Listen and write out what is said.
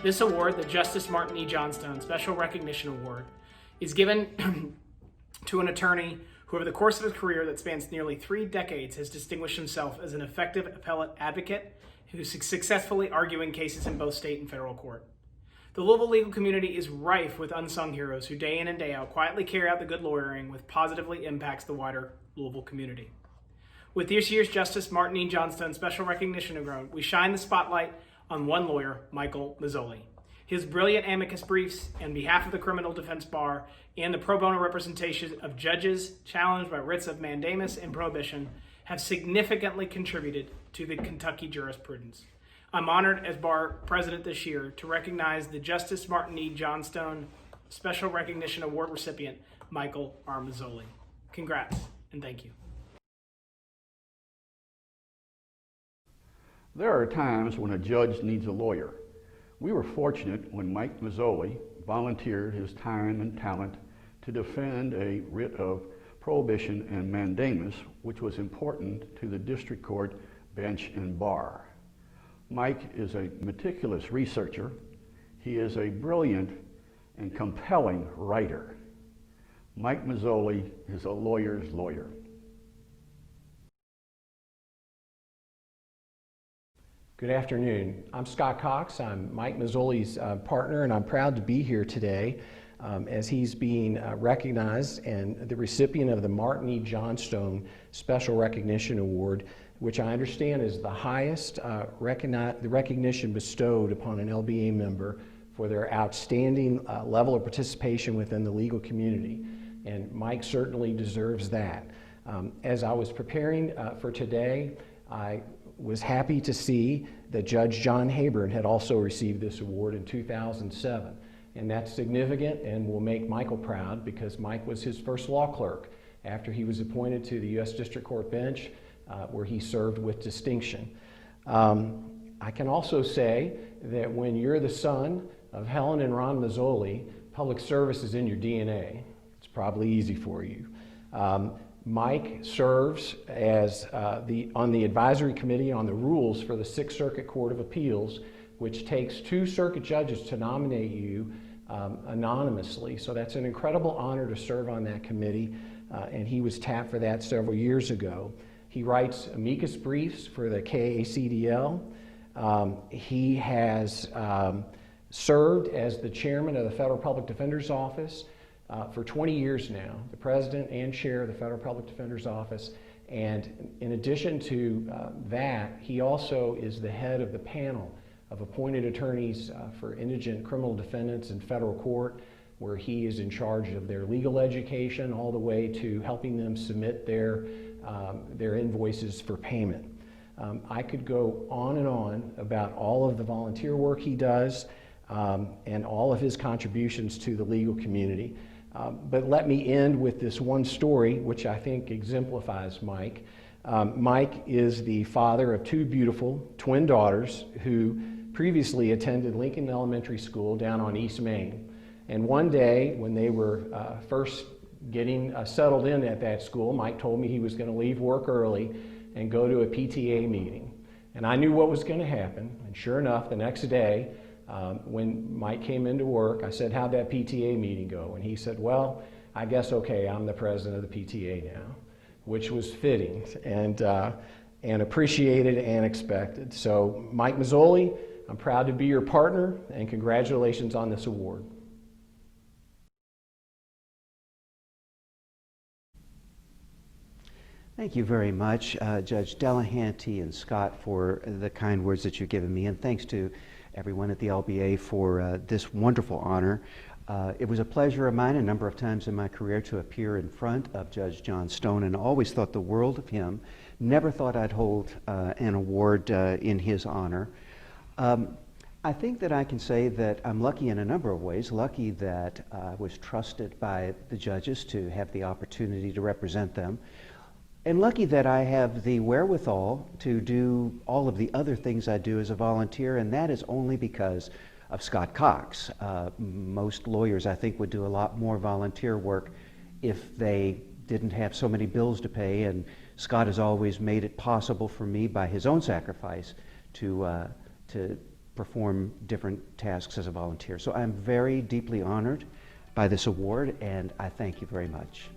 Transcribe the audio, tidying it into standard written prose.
This award, the Justice Martin E. Johnstone Special Recognition Award, is given to an attorney who over the course of his career that spans nearly 3 decades has distinguished himself as an effective appellate advocate who's successfully arguing cases in both state and federal court. The Louisville legal community is rife with unsung heroes who day in and day out quietly carry out the good lawyering which positively impacts the wider Louisville community. With this year's Justice Martin E. Johnstone Special Recognition Award, we shine the spotlight on one lawyer, Michael Mazzoli. His brilliant amicus briefs on behalf of the criminal defense bar and the pro bono representation of judges challenged by writs of mandamus and prohibition have significantly contributed to the Kentucky jurisprudence. I'm honored as bar president this year to recognize the Justice Martin E. Johnstone Special Recognition Award recipient, Michael R. Mazzoli. Congrats and thank you. There are times when a judge needs a lawyer. We were fortunate when Mike Mazzoli volunteered his time and talent to defend a writ of prohibition and mandamus, which was important to the district court bench and bar. Mike is a meticulous researcher. He is a brilliant and compelling writer. Mike Mazzoli is a lawyer's lawyer. Good afternoon. I'm Scott Cox. I'm Mike Mazzoli's partner, and I'm proud to be here today as he's being recognized and the recipient of the Martin E. Johnstone Special Recognition Award, which I understand is the highest recognition bestowed upon an LBA member for their outstanding level of participation within the legal community. And Mike certainly deserves that. As I was preparing for today, I was happy to see that Judge John Hayburn had also received this award in 2007. And that's significant and will make Michael proud because Mike was his first law clerk after he was appointed to the U.S. District Court bench where he served with distinction. I can also say that when you're the son of Helen and Ron Mazzoli, public service is in your DNA. It's probably easy for you. Mike serves as on the advisory committee on the rules for the Sixth Circuit Court of Appeals, which takes 2 circuit judges to nominate you anonymously. So that's an incredible honor to serve on that committee, and he was tapped for that several years ago. He writes amicus briefs for the KACDL. He has served as the chairman of the Federal Public Defender's Office for 20 years now, the president and chair of the Federal Public Defender's Office. And in addition to that, he also is the head of the panel of appointed attorneys for indigent criminal defendants in federal court, where he is in charge of their legal education all the way to helping them submit their invoices for payment. I could go on and on about all of the volunteer work he does and all of his contributions to the legal community. But let me end with this one story, which I think exemplifies Mike. Mike is the father of 2 beautiful twin daughters who previously attended Lincoln Elementary School down on East Main. And one day, when they were first getting settled in at that school, Mike told me he was going to leave work early and go to a PTA meeting. And I knew what was going to happen. And sure enough, the next day, when Mike came into work, I said, "How'd that PTA meeting go?" And he said, "Well, I guess okay, I'm the president of the PTA now," which was fitting and appreciated and expected. So Mike Mazzoli, I'm proud to be your partner, and congratulations on this award. Thank you very much, Judge Delahanty and Scott, for the kind words that you've given me, and thanks to everyone at the LBA for this wonderful honor. It was a pleasure of mine a number of times in my career to appear in front of Judge Johnstone, and always thought the world of him. Never thought I'd hold an award in his honor. I think that I can say that I'm lucky in a number of ways. Lucky that I was trusted by the judges to have the opportunity to represent them. And lucky that I have the wherewithal to do all of the other things I do as a volunteer, and that is only because of Scott Cox. Most lawyers, I think, would do a lot more volunteer work if they didn't have so many bills to pay, and Scott has always made it possible for me by his own sacrifice to perform different tasks as a volunteer. So I'm very deeply honored by this award, and I thank you very much.